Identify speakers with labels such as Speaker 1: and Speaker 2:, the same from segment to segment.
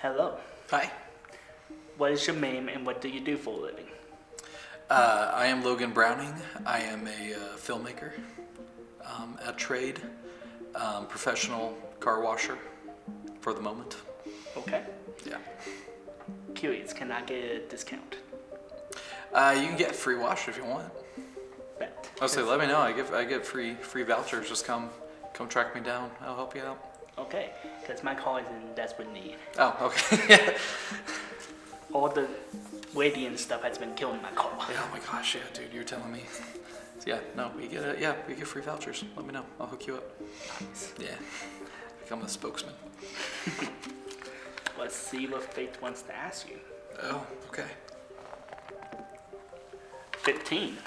Speaker 1: Hello.
Speaker 2: Hi.
Speaker 1: What is your name and what do you do for a living?
Speaker 2: I am Logan Browning. I am a filmmaker at trade, professional car washer for the moment.
Speaker 1: Okay.
Speaker 2: Yeah.
Speaker 1: Curious, can I get a discount?
Speaker 2: You can get free wash if you want.
Speaker 1: Bet.
Speaker 2: I'll say, let me know. I get free vouchers. Just come track me down. I'll help you out.
Speaker 1: Okay, because my car is in desperate need.
Speaker 2: Oh, okay.
Speaker 1: All the radiant stuff has been killing my car.
Speaker 2: Yeah, oh my gosh, yeah, dude, you're telling me. Yeah, no, we get free vouchers. Let me know. I'll hook you up.
Speaker 1: Nice.
Speaker 2: Yeah. Become a spokesman.
Speaker 1: Let's see what Faith wants to ask you.
Speaker 2: Oh, okay.
Speaker 1: 15.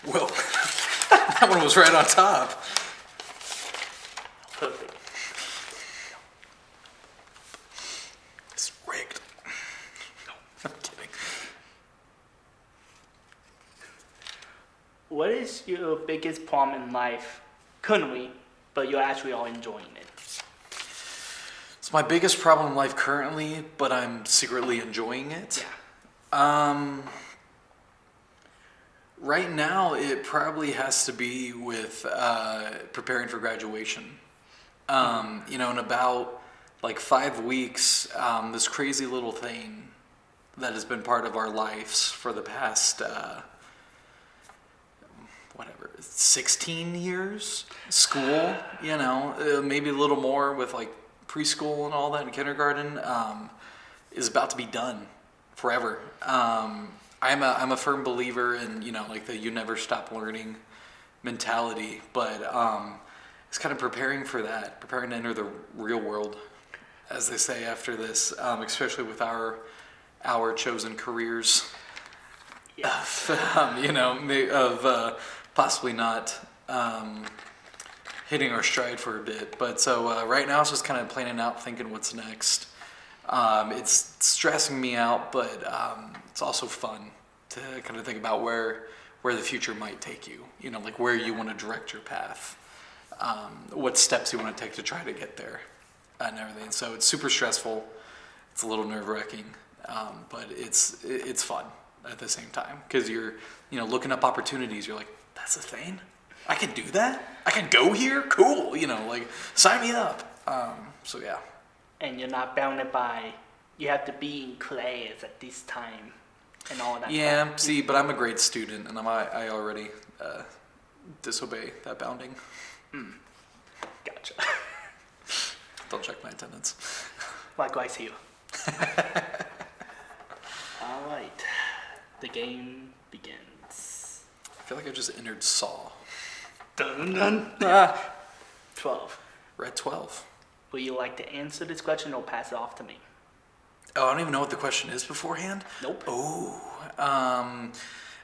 Speaker 2: Whoa. That one was right on top.
Speaker 1: Perfect.
Speaker 2: It's rigged. No, I'm kidding.
Speaker 1: What is your biggest problem in life currently, but you're actually all enjoying it?
Speaker 2: It's my biggest problem in life currently, but I'm secretly enjoying it.
Speaker 1: Yeah.
Speaker 2: Right now, it probably has to be with preparing for graduation. In about like 5 weeks, this crazy little thing that has been part of our lives for the past 16 years, school, maybe a little more with like preschool and all that and kindergarten, is about to be done forever. I'm a firm believer in, like the you never stop learning mentality, but it's kind of preparing for that, preparing to enter the real world, as they say after this, especially with our chosen careers.
Speaker 1: Yes.
Speaker 2: Of possibly not hitting our stride for a bit. But so right now it's just kind of planning out, thinking what's next. It's stressing me out, but it's also fun to kind of think about where the future might take you. Like where you want to direct your path, what steps you want to take to try to get there, and everything. So it's super stressful. It's a little nerve-wracking, but it's fun at the same time because you're looking up opportunities. You're like, that's a thing. I can do that. I can go here. Cool. Like sign me up. So yeah.
Speaker 1: And you're not bounded by, you have to be in class at this time and all that.
Speaker 2: Yeah,
Speaker 1: crap.
Speaker 2: see, but I'm a great student, and I already disobey that bounding.
Speaker 1: Gotcha.
Speaker 2: Don't check my attendance.
Speaker 1: Likewise here. All right. The game begins.
Speaker 2: I feel like I just entered Saw.
Speaker 1: Dun dun. 12.
Speaker 2: Red 12.
Speaker 1: Would you like to answer this question or pass it off to me?
Speaker 2: Oh, I don't even know what the question is beforehand.
Speaker 1: Nope.
Speaker 2: Oh,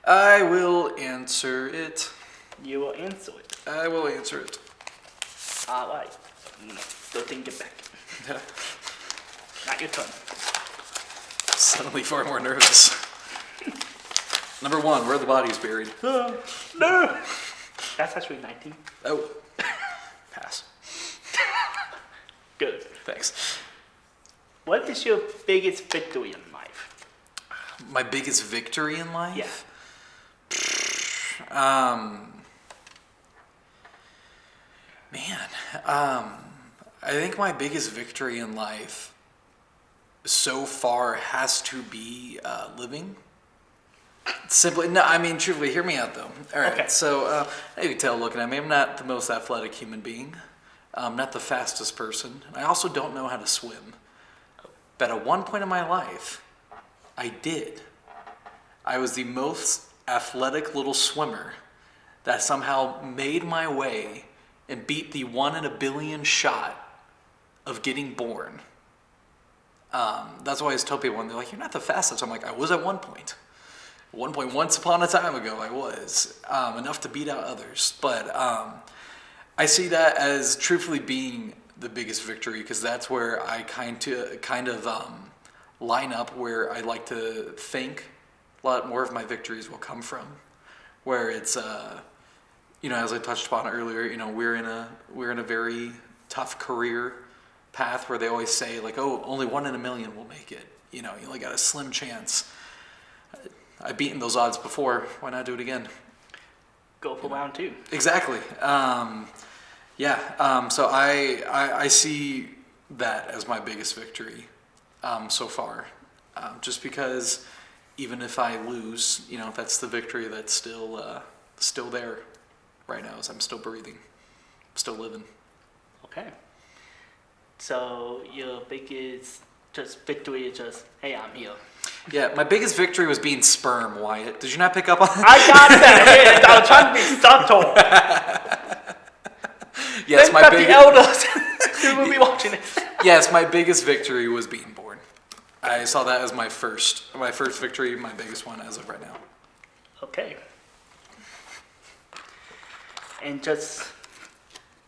Speaker 2: I will answer it.
Speaker 1: You will answer it.
Speaker 2: I will answer it.
Speaker 1: All right. Go think it back. Not your turn.
Speaker 2: Suddenly far more nervous. Number 1, where are the bodies buried?
Speaker 1: No. That's actually 19.
Speaker 2: Oh, pass.
Speaker 1: Good.
Speaker 2: Thanks.
Speaker 1: What is your biggest victory in life?
Speaker 2: My biggest victory in life?
Speaker 1: Yeah.
Speaker 2: I think my biggest victory in life so far has to be living. Simply, no, I mean, truly, hear me out though. All right,
Speaker 1: Okay.
Speaker 2: so you can tell looking at me, I'm not the most athletic human being. I'm not the fastest person. I also don't know how to swim. But at one point in my life, I did. I was the most athletic little swimmer that somehow made my way and beat the 1 in a billion shot of getting born. That's why I always tell people when they're like, you're not the fastest. I'm like, I was at one point. At one point, once upon a time ago, I was. Enough to beat out others. But I see that as truthfully being the biggest victory because that's where I kind of line up where I like to think a lot more of my victories will come from. Where it's as I touched upon earlier, we're in a very tough career path where they always say like, oh, only 1 in a million will make it. You only got a slim chance. I've beaten those odds before. Why not do it again?
Speaker 1: Go for round 2.
Speaker 2: Exactly. So I see that as my biggest victory so far. Just because even if I lose, that's the victory that's still there right now, as I'm still breathing, still living.
Speaker 1: Okay. So your biggest victory is just, hey, I'm here.
Speaker 2: Yeah, my biggest victory was being sperm, Wyatt. Did you not pick up on that?
Speaker 1: I got that. I was trying to be subtle.
Speaker 2: Yes, my biggest.
Speaker 1: The elders who will be watching this.
Speaker 2: Yes, my biggest victory was being born. I saw that as my first victory, my biggest one as of right now.
Speaker 1: Okay. And just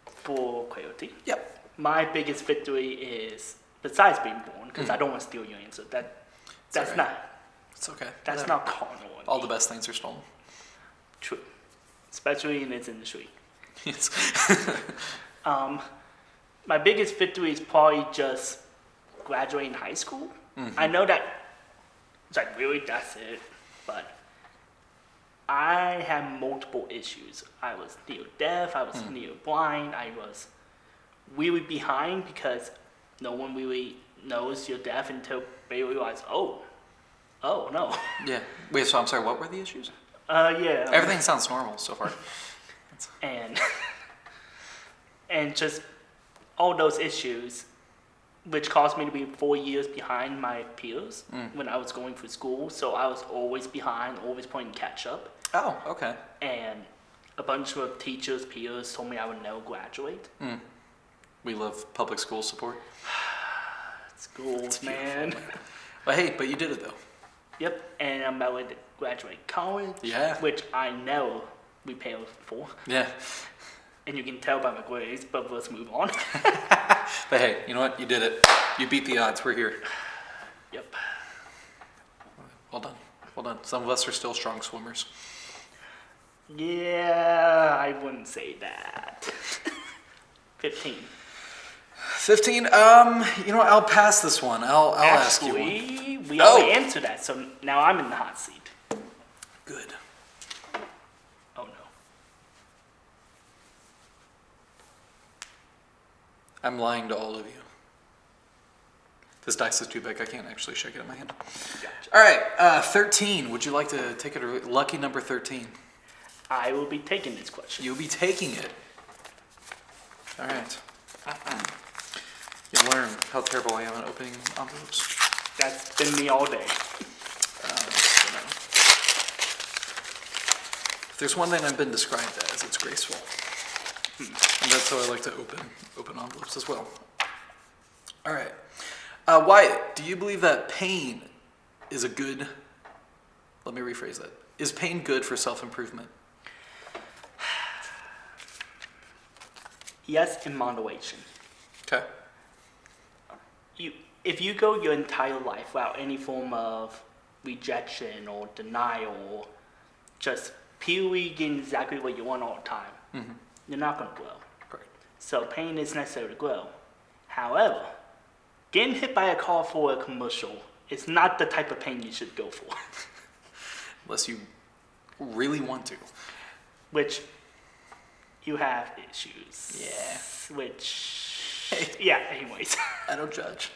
Speaker 1: for clarity.
Speaker 2: Yep.
Speaker 1: My biggest victory is, besides being born, because I don't want to steal your answer. That's not.
Speaker 2: It's okay.
Speaker 1: That's not carnal.
Speaker 2: All the best things are stolen.
Speaker 1: True, especially in this industry.
Speaker 2: Yes.
Speaker 1: My biggest victory is probably just graduating high school. Mm-hmm. I know that it's like, really, that's it, but I had multiple issues. I was near deaf. I was near blind. I was really behind because no one really knows you're deaf until they realize, oh no.
Speaker 2: Yeah. Wait, so I'm sorry, what were the issues?
Speaker 1: Yeah.
Speaker 2: Everything sounds normal so far.
Speaker 1: And just all those issues, which caused me to be 4 years behind my peers when I was going through school. So I was always behind, always playing catch up.
Speaker 2: Oh, okay.
Speaker 1: And a bunch of teachers, peers told me I would never graduate.
Speaker 2: We love public school support.
Speaker 1: Schools, man.
Speaker 2: But you did it though.
Speaker 1: Yep, and I'm about to graduate college. Yeah. Which I never prepared for.
Speaker 2: Yeah.
Speaker 1: And you can tell by my grades, but let's move on.
Speaker 2: But hey, you know what? You did it. You beat the odds. We're here.
Speaker 1: Yep.
Speaker 2: Well done. Some of us are still strong swimmers.
Speaker 1: Yeah, I wouldn't say that. 15.
Speaker 2: 15? I'll pass this one. I'll ask you one.
Speaker 1: We already answered that, so now I'm in the hot seat.
Speaker 2: Good.
Speaker 1: Oh, no.
Speaker 2: I'm lying to all of you. This dice is too big. I can't actually shake it in my hand. Gotcha. All right, 13. Would you like to take it? Lucky number 13.
Speaker 1: I will be taking this question.
Speaker 2: You'll be taking it. All right. You'll learn how terrible I am at opening envelopes.
Speaker 1: That's been me all day.
Speaker 2: If there's one thing I've been described as, it's graceful. And that's how I like to open envelopes as well. All right. Wyatt, do you believe that pain is a good... Let me rephrase that. Is pain good for self-improvement?
Speaker 1: Yes, in moderation.
Speaker 2: Okay.
Speaker 1: If you go your entire life without any form of rejection or denial or just purely getting exactly what you want all the time, you're not going to grow.
Speaker 2: Right.
Speaker 1: So pain is necessary to grow. However, getting hit by a car for a commercial is not the type of pain you should go for.
Speaker 2: Unless you really want to.
Speaker 1: Which, you have issues.
Speaker 2: Yeah.
Speaker 1: Anyways.
Speaker 2: I don't judge.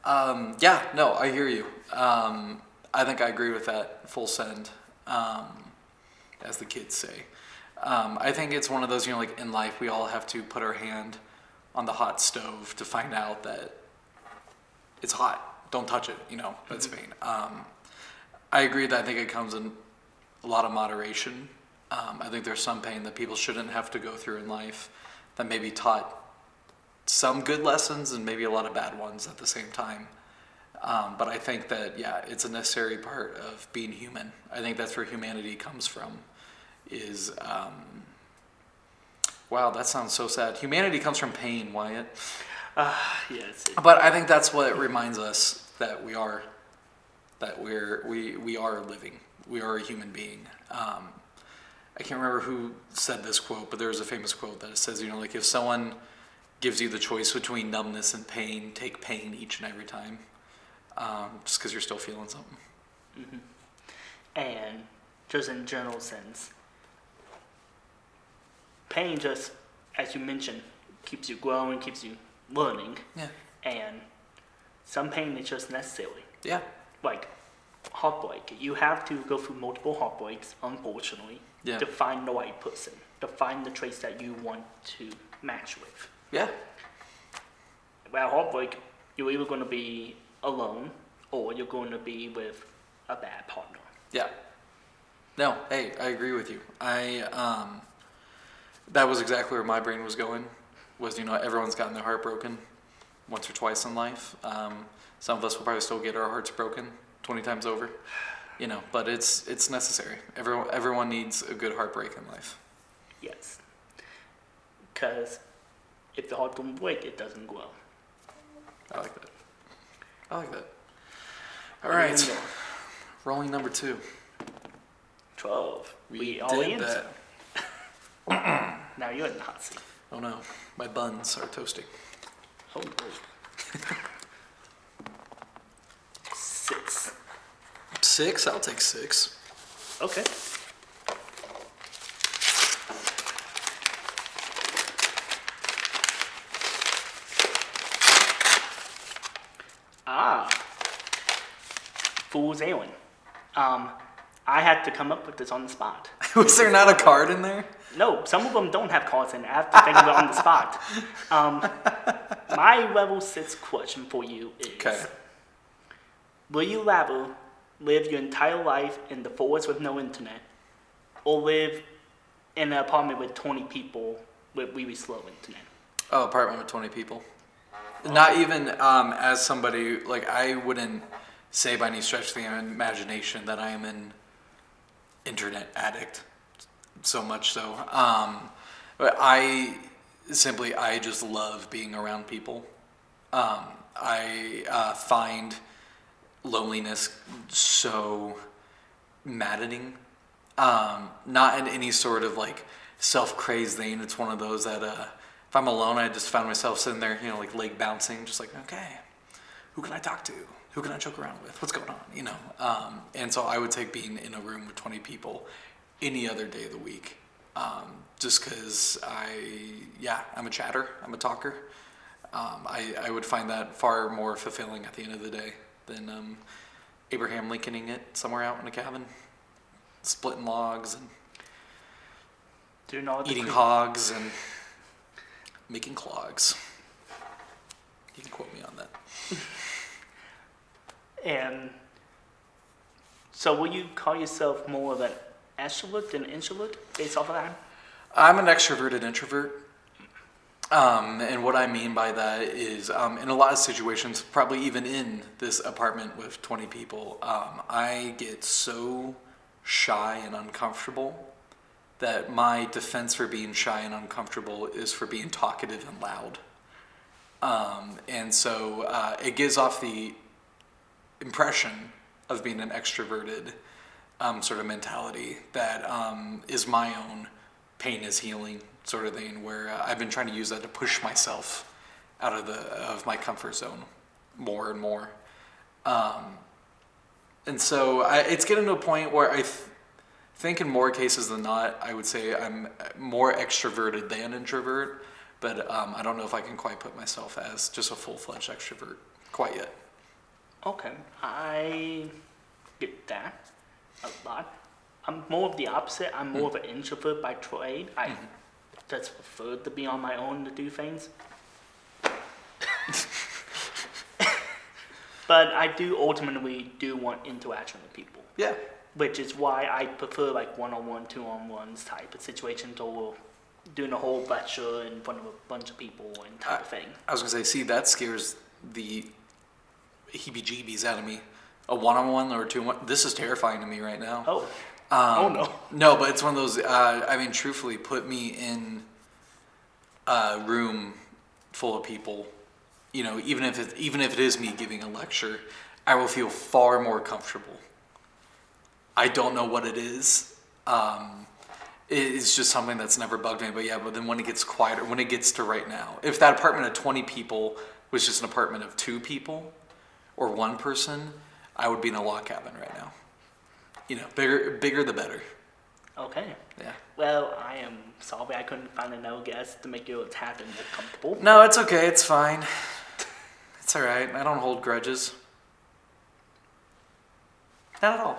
Speaker 2: I hear you. I think I agree with that full send, as the kids say. I think it's one of those, like in life, we all have to put our hand on the hot stove to find out that it's hot. Don't touch it, that's pain. I agree that I think it comes in a lot of moderation. I think there's some pain that people shouldn't have to go through in life that maybe taught some good lessons and maybe a lot of bad ones at the same time. But I think that, it's a necessary part of being human. I think that's where humanity comes from is, wow, that sounds so sad. Humanity comes from pain, Wyatt.
Speaker 1: Yes.
Speaker 2: But I think that's what reminds us that we are living. We are a human being. I can't remember who said this quote, but there's a famous quote that says, you know, like if someone gives you the choice between numbness and pain, take pain each and every time, just because you're still feeling something.
Speaker 1: Mm-hmm. And just in general sense, pain just, as you mentioned, keeps you growing, keeps you learning.
Speaker 2: Yeah.
Speaker 1: And some pain is just necessary.
Speaker 2: Yeah.
Speaker 1: Like heartbreak. You have to go through multiple heartbreaks, unfortunately,
Speaker 2: Yeah.
Speaker 1: to find the right person, to find the traits that you want to match with.
Speaker 2: Yeah.
Speaker 1: Without heartbreak, you're either going to be alone or you're going to be with a bad partner.
Speaker 2: Yeah. No, hey, I agree with you. That was exactly where my brain was going, was, you know, everyone's gotten their heart broken once or twice in life. Some of us will probably still get our hearts broken 20 times over, you know, but it's necessary. Everyone needs a good heartbreak in life.
Speaker 1: Yes. Because if the heart don't break, it doesn't grow.
Speaker 2: I like that. All right. Rolling number 2.
Speaker 1: 12.
Speaker 2: We
Speaker 1: all
Speaker 2: did
Speaker 1: in.
Speaker 2: that.
Speaker 1: Now you're in the hot seat.
Speaker 2: Oh no, my buns are toasting.
Speaker 1: Oh no. 6.
Speaker 2: 6? I'll take 6.
Speaker 1: Okay. Fool's Errand. I had to come up with this on the spot.
Speaker 2: Was there not a card in there?
Speaker 1: No, some of them don't have cards in it. I have to think of it on the spot. My level 6 question for you is,
Speaker 2: Okay.
Speaker 1: Will you rather live your entire life in the forest with no internet, or live in an apartment with 20 people with really slow internet?
Speaker 2: Oh, apartment with 20 people. Not even as somebody, like, I wouldn't say by any stretch of the imagination that I am an internet addict, so much so. But I just love being around people. I find loneliness so maddening. Not in any sort of like self-crazed vein. It's one of those that if I'm alone, I just found myself sitting there, you know, like leg bouncing, just like, okay, who can I talk to? Who can I joke around with? What's going on? You know? And so I would take being in a room with 20 people any other day of the week. Just because I'm a chatter, I'm a talker. I would find that far more fulfilling at the end of the day than Abraham Lincolning it somewhere out in a cabin, splitting logs and
Speaker 1: Doing all the
Speaker 2: eating hogs and making clogs. You can quote me on that.
Speaker 1: And so will you call yourself more of an extrovert than introvert based off of that?
Speaker 2: I'm an extroverted introvert. And what I mean by that is, in a lot of situations, probably even in this apartment with 20 people, I get so shy and uncomfortable that my defense for being shy and uncomfortable is for being talkative and loud. And so it gives off the impression of being an extroverted sort of mentality that is my own pain is healing sort of thing, where I've been trying to use that to push myself out of my comfort zone more and more. And so it's getting to a point where I think in more cases than not, I would say I'm more extroverted than introvert, but I don't know if I can quite put myself as just a full-fledged extrovert quite yet.
Speaker 1: Okay, I get that a lot. I'm more of the opposite. I'm more of an introvert by trade. I just prefer to be on my own to do things. But I do ultimately want interaction with people.
Speaker 2: Yeah.
Speaker 1: Which is why I prefer like one-on-one, two-on-ones type of situations, or doing a whole lecture in front of a bunch of people and type of thing.
Speaker 2: I was going to say, that scares the heebie-jeebies out of me. A one-on-one or two-on-one, this is terrifying to me right now.
Speaker 1: Oh no.
Speaker 2: No, but it's one of those, truthfully, put me in a room full of people, you know, even if it is me giving a lecture, I will feel far more comfortable. I don't know what it is. It's just something that's never bugged me. But yeah, but then when it gets quieter, when it gets to right now, if that apartment of 20 people was just an apartment of 2 people or 1 person, I would be in a log cabin right now. You know, bigger the better.
Speaker 1: Okay.
Speaker 2: Yeah.
Speaker 1: Well, I am sorry I couldn't find enough guests to make your cabin more comfortable.
Speaker 2: No, it's okay. It's fine. It's all right. I don't hold grudges. Not at all.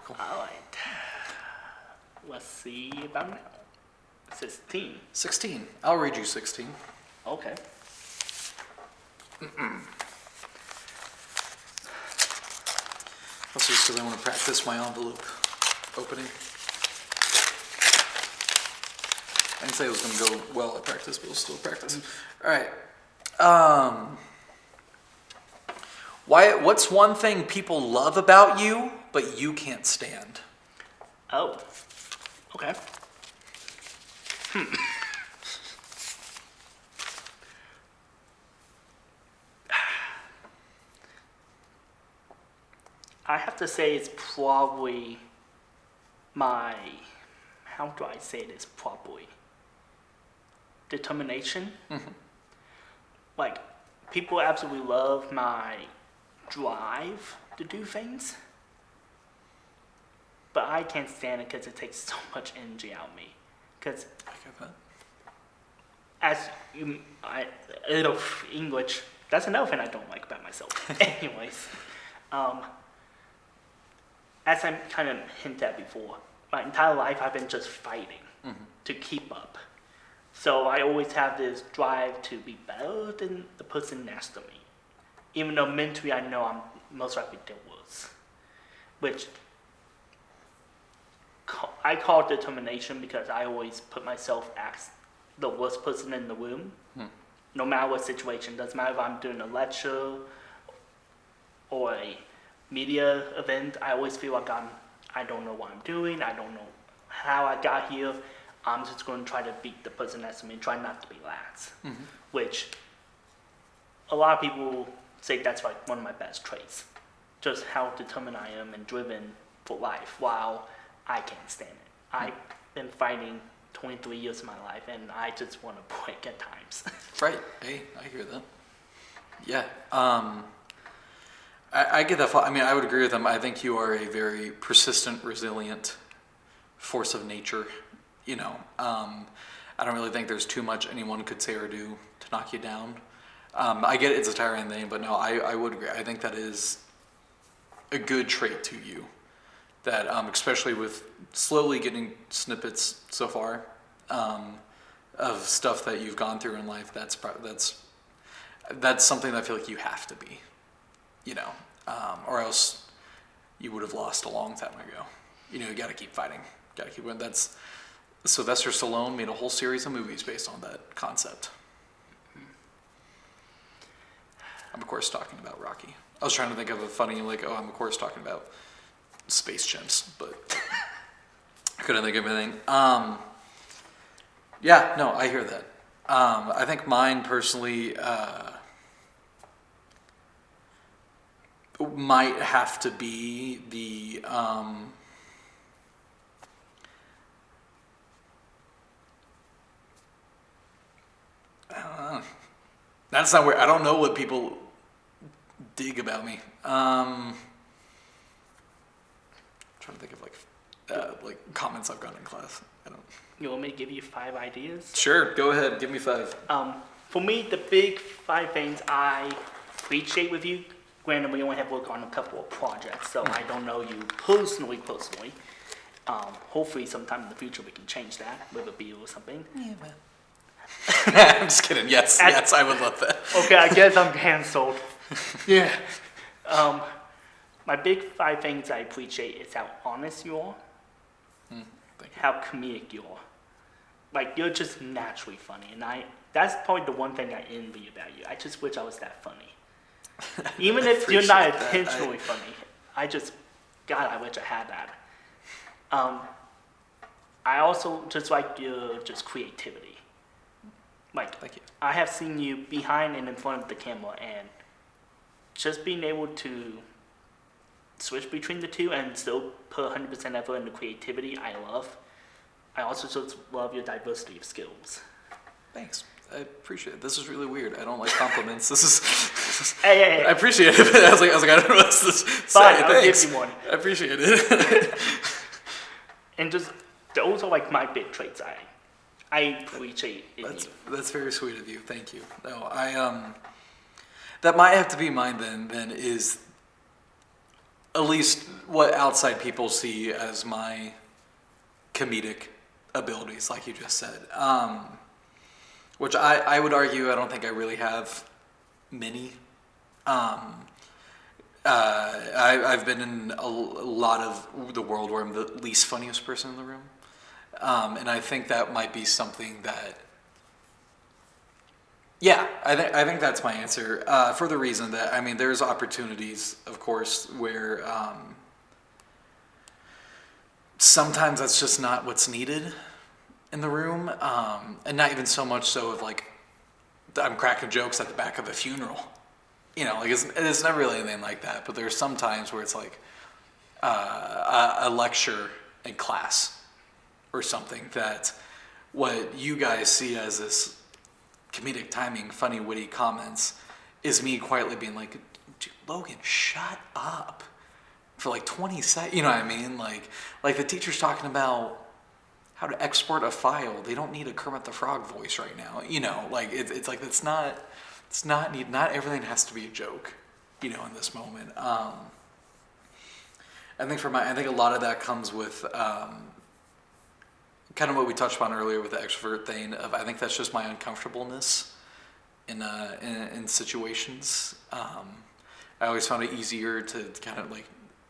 Speaker 1: Cool. All right. Let's see about now. 16.
Speaker 2: 16. I'll read you 16.
Speaker 1: Okay.
Speaker 2: Also, just because I want to practice my envelope opening. I didn't say it was going to go well at practice, but we'll still practice. All right. What's one thing people love about you, but you can't stand?
Speaker 1: Oh. Okay. I have to say it's probably my, how do I say this properly? Determination.
Speaker 2: Mm-hmm.
Speaker 1: Like, people absolutely love my drive to do things, but I can't stand it because it takes so much energy out of me. Because
Speaker 2: I get that.
Speaker 1: as you, English, that's another thing I don't like about myself. Anyways, as I kind of hinted at before, my entire life I've been just fighting to keep up. So I always have this drive to be better than the person next to me, even though mentally I know I'm most likely the worst. Which I call determination because I always put myself as the worst person in the room, no matter what situation. Doesn't matter if I'm doing a lecture or a media event. I always feel like I don't know what I'm doing. I don't know how I got here. I'm just going to try to beat the person next to me and try not to be last. Which a lot of people say that's like one of my best traits. Just how determined I am and driven for life while I can't stand it. I've been fighting 23 years of my life and I just want to break at times.
Speaker 2: Right. Hey, I hear that. Yeah. I get that. I mean, I would agree with them. I think you are a very persistent, resilient force of nature. You know, I don't really think there's too much anyone could say or do to knock you down. I get it, it's a tiring thing, but no, I would agree. I think that is a good trait to you. That, especially with slowly getting snippets so far of stuff that you've gone through in life, that's something that I feel like you have to be, you know, or else you would have lost a long time ago. You know, you got to keep fighting, got to keep winning. That's Sylvester Stallone made a whole series of movies based on that concept. I'm of course talking about Rocky. I was trying to think of a funny I'm of course talking about space chimps, but I couldn't think of anything. Yeah, no, I hear that. I think mine personally might have to be the that's not where I don't know what people dig about me. Trying to think of like comments I've gotten in class. I don't.
Speaker 1: You want me to give you 5 ideas?
Speaker 2: Sure, go ahead. Give me 5.
Speaker 1: For me, the big 5 things I appreciate with you, granted we only have worked on a couple of projects, so I don't know you personally. Hopefully sometime in the future we can change that with a deal or something.
Speaker 2: Yeah, man. I'm just kidding. Yes, I would love that.
Speaker 1: Okay, I guess I'm cancelled. Yeah. My big 5 things I appreciate is how honest you are, how comedic you are. Like, you're just naturally funny, and that's probably the one thing I envy about you. I just wish I was that funny. Even if you're not intentionally funny, I wish I had that. I also just like your just creativity. Like,
Speaker 2: Thank you.
Speaker 1: I have seen you behind and in front of the camera, and just being able to switch between the two and still put 100% effort into creativity, I love. I also just love your diversity of skills.
Speaker 2: Thanks. I appreciate it. This is really weird. I don't like compliments. This is.
Speaker 1: Hey.
Speaker 2: I appreciate it. I was like, I don't know what else to say.
Speaker 1: Fine, I'll
Speaker 2: Thanks.
Speaker 1: give you one.
Speaker 2: I appreciate it.
Speaker 1: And just those are like my big traits. I appreciate in you.
Speaker 2: That's very sweet of you. Thank you. No, that might have to be mine then is at least what outside people see as my comedic abilities, like you just said. Which I would argue I don't think I really have many. I've been in a lot of the world where I'm the least funniest person in the room. And I think that might be something that, yeah, I think that's my answer. For the reason that, I mean, there's opportunities, of course, where sometimes that's just not what's needed in the room. And not even so much so of like, I'm cracking jokes at the back of a funeral. You know, like it's not really anything like that. But there's some times where it's like a lecture in class or something that what you guys see as this comedic timing, funny, witty comments is me quietly being like, dude, Logan, shut up for like 20 seconds. You know what I mean? Like the teacher's talking about how to export a file. They don't need a Kermit the Frog voice right now. You know, like it's like not everything has to be a joke, you know, in this moment. I think a lot of that comes with kind of what we touched on earlier with the extrovert thing of, I think that's just my uncomfortableness in situations. I always found it easier to kind of like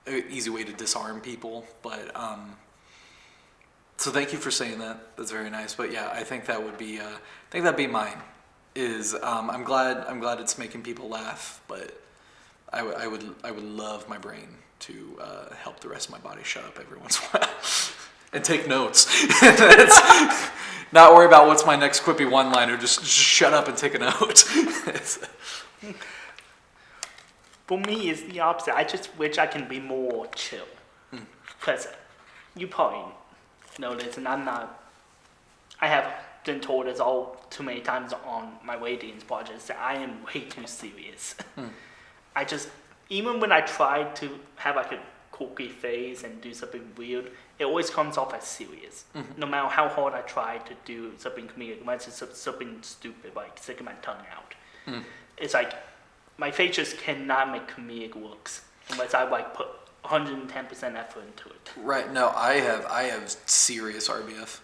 Speaker 2: an easy way to disarm people, but so thank you for saying that. That's very nice. But yeah, I think that would be that'd be mine. Is I'm glad it's making people laugh, but I would love my brain to help the rest of my body shut up every once in a while and take notes. Not worry about what's my next quippy one-liner. Just shut up and take a note.
Speaker 1: For me, it's the opposite. I just wish I can be more chill. Because you probably know this, and I have been told this all too many times on my ratings projects that I am way too serious. I just, even when I try to have like a quirky phase and do something weird, it always comes off as serious. No matter how hard I try to do something comedic, unless it's something stupid like sticking my tongue out. It's like, my face just cannot make comedic looks unless I like put 110% effort into it.
Speaker 2: Right. No, I have serious RBF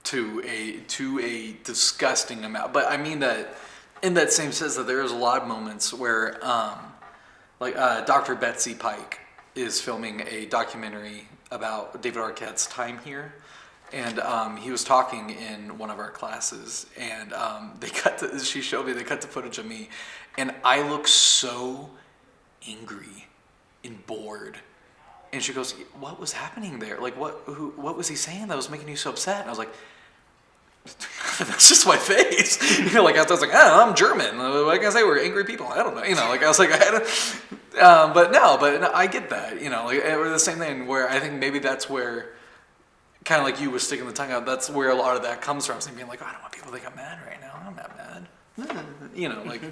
Speaker 2: to a disgusting amount. But I mean that in that same sense that there's a lot of moments where Dr. Betsy Pike is filming a documentary about David Arquette's time here. And he was talking in one of our classes, and she showed me, they cut the footage of me, and I look so angry and bored. And she goes, what was happening there? Like, what was he saying that was making you so upset? And I was like, that's just my face. You know, like I was like, oh, I'm German. What can I say? We're angry people. I don't know. You know, like I was like, but no, I get that. You know, like we're the same thing where I think maybe that's where, kind of like you was sticking the tongue out. That's where a lot of that comes from. So being like, oh, I don't want people to think I'm mad right now. I'm not mad. You know, like,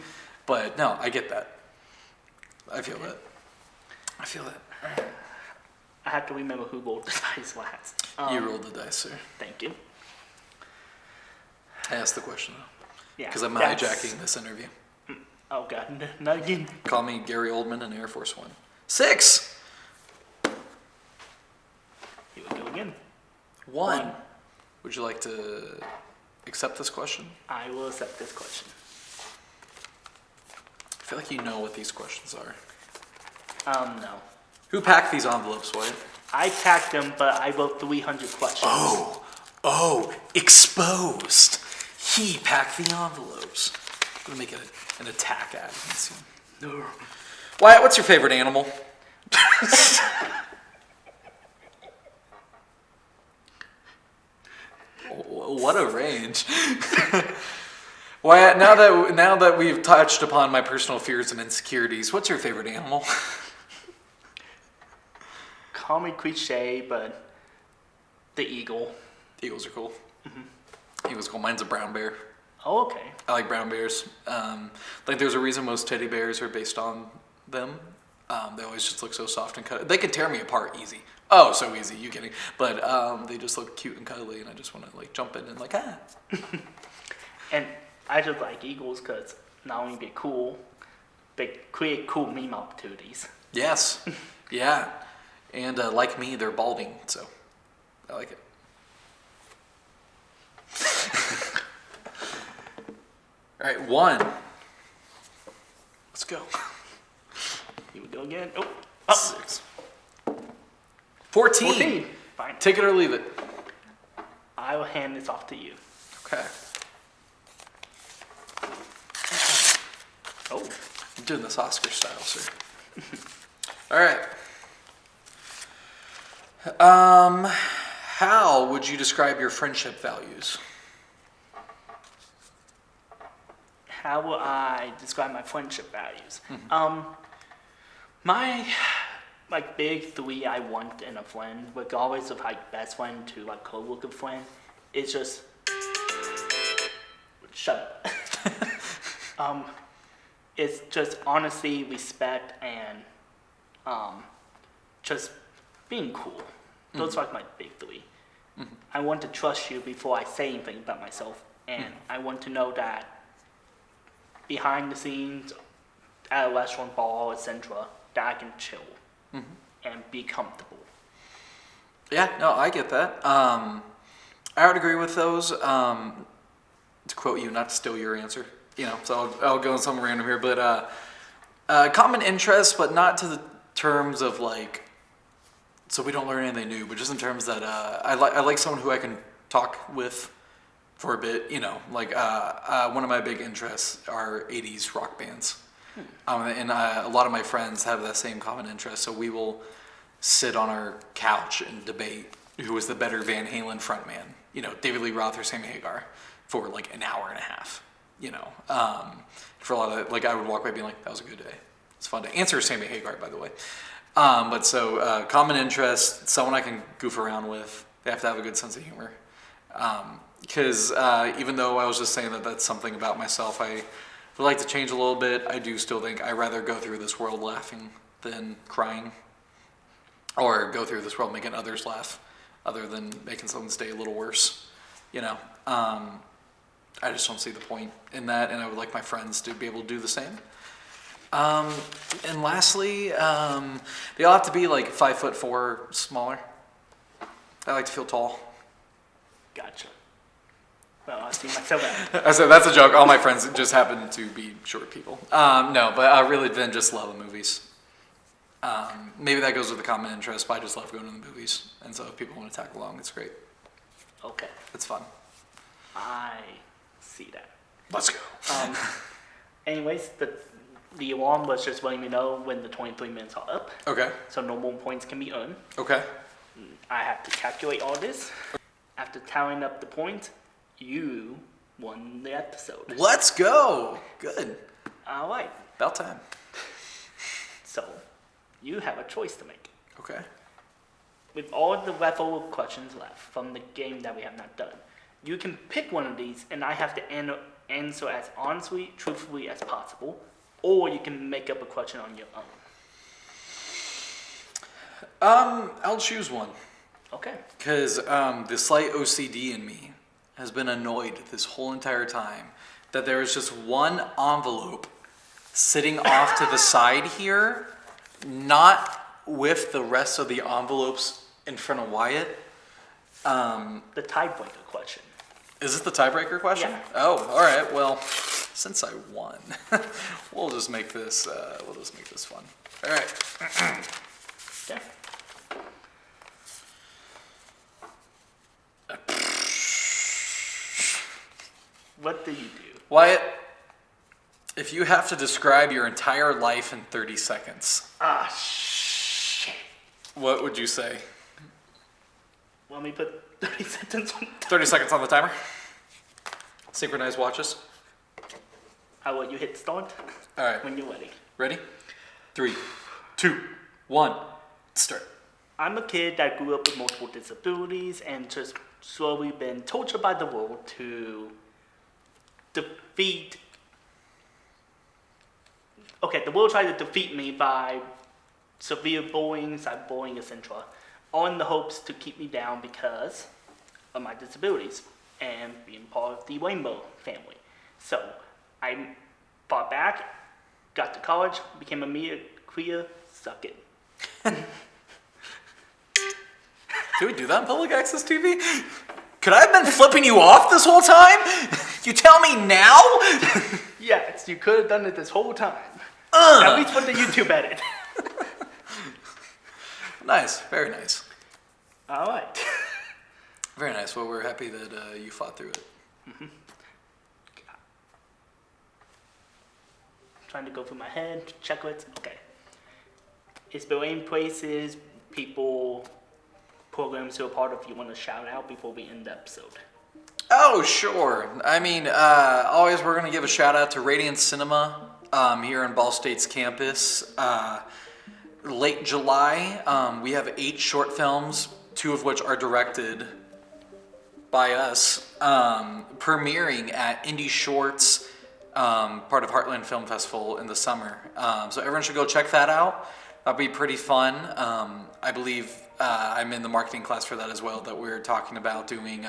Speaker 2: but no, I get that. I feel that.
Speaker 1: I have to remember who rolled the dice last.
Speaker 2: You rolled the dice, sir.
Speaker 1: Thank you.
Speaker 2: I asked the question though.
Speaker 1: Yeah.
Speaker 2: Because I'm hijacking this interview.
Speaker 1: Oh God, no, you.
Speaker 2: Call me Gary Oldman in Air Force One. 6.
Speaker 1: Here we go again.
Speaker 2: 1. Would you like to accept this question?
Speaker 1: I will accept this question.
Speaker 2: I feel like you know what these questions are.
Speaker 1: No.
Speaker 2: Who packed these envelopes, Wyatt?
Speaker 1: I packed them, but I wrote 300 questions.
Speaker 2: Oh, exposed. He packed the envelopes. I'm gonna make it an attack ad. Wyatt, what's your favorite animal? What a range. Wyatt, now that we've touched upon my personal fears and insecurities, what's your favorite animal?
Speaker 1: call me cliche, but the eagle.
Speaker 2: Eagles are cool. Eagles are cool. Mine's a brown bear.
Speaker 1: Oh, okay.
Speaker 2: I like brown bears. Like there's a reason most teddy bears are based on them. They always just look so soft and cuddly. They can tear me apart easy. Oh, so easy. You kidding? But they just look cute and cuddly, and I just want to like jump in and like
Speaker 1: And I just like eagles because not only they're cool, they create cool meme opportunities.
Speaker 2: Yes. Yeah. And like me, they're balding, so I like it. All right, 1. Let's go.
Speaker 1: Here we go again. Oh, up.
Speaker 2: 6. 14.
Speaker 1: 14. Fine.
Speaker 2: Take it or leave it.
Speaker 1: I will hand this off to you.
Speaker 2: Okay.
Speaker 1: Oh.
Speaker 2: I'm doing this Oscar style, sir. All right. How would you describe your friendship values?
Speaker 1: How will I describe my friendship values? My like big 3 I want in a friend, regardless of like best friend to like co-worker friend, is just shut up. It's just honesty, respect, and just being cool. Those are like my big 3. I want to trust you before I say anything about myself, and I want to know that behind the scenes, at a restaurant, bar, etc., that I can chill and be comfortable.
Speaker 2: Yeah, no, I get that. I would agree with those. To quote you, not to steal your answer, so I'll go on something random here, but common interests, but not to the terms of like, so we don't learn anything new, but just in terms that I like someone who I can talk with for a bit, like one of my big interests are 80s rock bands. And a lot of my friends have that same common interest, so we will sit on our couch and debate who was the better Van Halen frontman, David Lee Roth or Sammy Hagar, for like an hour and a half, for a lot of, like I would walk by being like, that was a good day. It's fun to answer Sammy Hagar, by the way. But so common interest, someone I can goof around with. They have to have a good sense of humor. Because even though I was just saying that that's something about myself I would like to change a little bit, I do still think I'd rather go through this world laughing than crying. Or go through this world making others laugh, other than making someone's day a little worse. I just don't see the point in that, and I would like my friends to be able to do the same. And lastly, they all have to be like 5'4" smaller. I like to feel tall.
Speaker 1: Gotcha. Well, I see myself out.
Speaker 2: I said that's a joke. All my friends just happen to be short people. No, but I really then just love the movies. Maybe that goes with the common interest, but I just love going to the movies. And so if people want to tag along, it's great.
Speaker 1: Okay.
Speaker 2: It's fun.
Speaker 1: I see that.
Speaker 2: Let's go.
Speaker 1: Anyways, the alarm was just letting me know when the 23 minutes are up.
Speaker 2: Okay.
Speaker 1: So no more points can be earned.
Speaker 2: Okay.
Speaker 1: I have to calculate all this. After tallying up the points, you won the episode.
Speaker 2: Let's go. Good.
Speaker 1: All right.
Speaker 2: About time.
Speaker 1: So, you have a choice to make.
Speaker 2: Okay.
Speaker 1: With all the leftover questions left from the game that we have not done, you can pick one of these, and I have to answer as honestly, truthfully as possible, or you can make up a question on your own.
Speaker 2: I'll choose one.
Speaker 1: Okay.
Speaker 2: Because the slight OCD in me has been annoyed this whole entire time that there is just one envelope sitting off to the side here, not with the rest of the envelopes in front of Wyatt.
Speaker 1: The tiebreaker question.
Speaker 2: Is this the tiebreaker question?
Speaker 1: Yeah.
Speaker 2: Oh, all right. Well, since I won, we'll just make this fun. All right.
Speaker 1: Okay. What do you do?
Speaker 2: Wyatt, if you have to describe your entire life in 30 seconds,
Speaker 1: Shit.
Speaker 2: what would you say?
Speaker 1: Let me put 30 seconds on.
Speaker 2: 30 seconds on the timer. Synchronized watches.
Speaker 1: How will you hit start?
Speaker 2: All right.
Speaker 1: When you're ready.
Speaker 2: Ready? 3, 2, 1, start.
Speaker 1: I'm a kid that grew up with multiple disabilities and just slowly been tortured by the world to defeat. Okay, the world tried to defeat me by severe bullying, cyberbullying, etc., on the hopes to keep me down because of my disabilities and being part of the rainbow family. So I fought back, got to college, became a media queer, suck it.
Speaker 2: Do we do that on public access TV? Could I have been flipping you off this whole time? You tell me now?
Speaker 1: Yes, you could have done it this whole time. At least with the YouTube edit.
Speaker 2: Nice, very nice.
Speaker 1: All right.
Speaker 2: Very nice. Well, we're happy that you fought through it.
Speaker 1: Mm-hmm. Trying to go through my head, checklists. Okay. Is there any places, people, programs you're a part of you want to shout out before we end the episode?
Speaker 2: Oh, sure. I mean, always we're going to give a shout out to Radiant Cinema here on Ball State's campus. Late July, we have 8 short films, 2 of which are directed by us, premiering at Indie Shorts, part of Heartland Film Festival in the summer. So everyone should go check that out. That'll be pretty fun. I believe I'm in the marketing class for that as well, that we're talking about doing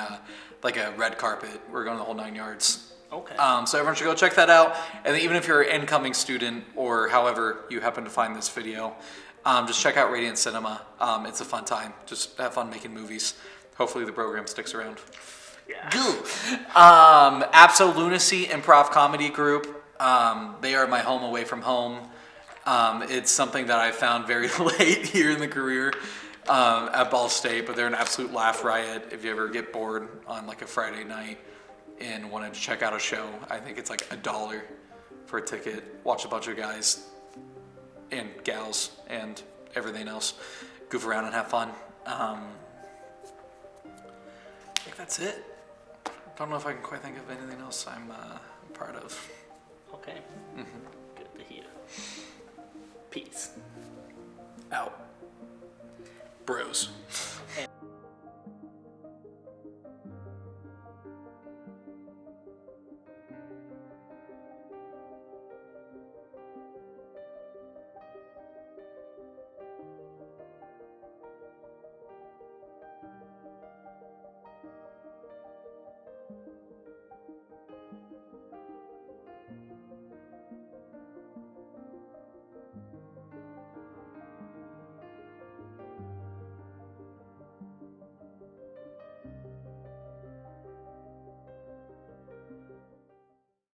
Speaker 2: like a red carpet. We're going the whole 9 yards.
Speaker 1: Okay.
Speaker 2: So everyone should go check that out. And then even if you're an incoming student or however you happen to find this video, just check out Radiant Cinema. It's a fun time. Just have fun making movies. Hopefully the program sticks around.
Speaker 1: Yeah.
Speaker 2: Abso Lunacy Improv Comedy Group. They are my home away from home. It's something that I found very late here in the career at Ball State, but they're an absolute laugh riot. If you ever get bored on like a Friday night and wanted to check out a show, I think it's like $1 for a ticket. Watch a bunch of guys and gals and everything else goof around and have fun. I think that's it. Don't know if I can quite think of anything else I'm part of.
Speaker 1: Okay. Good to hear. Peace.
Speaker 2: Out. Bros.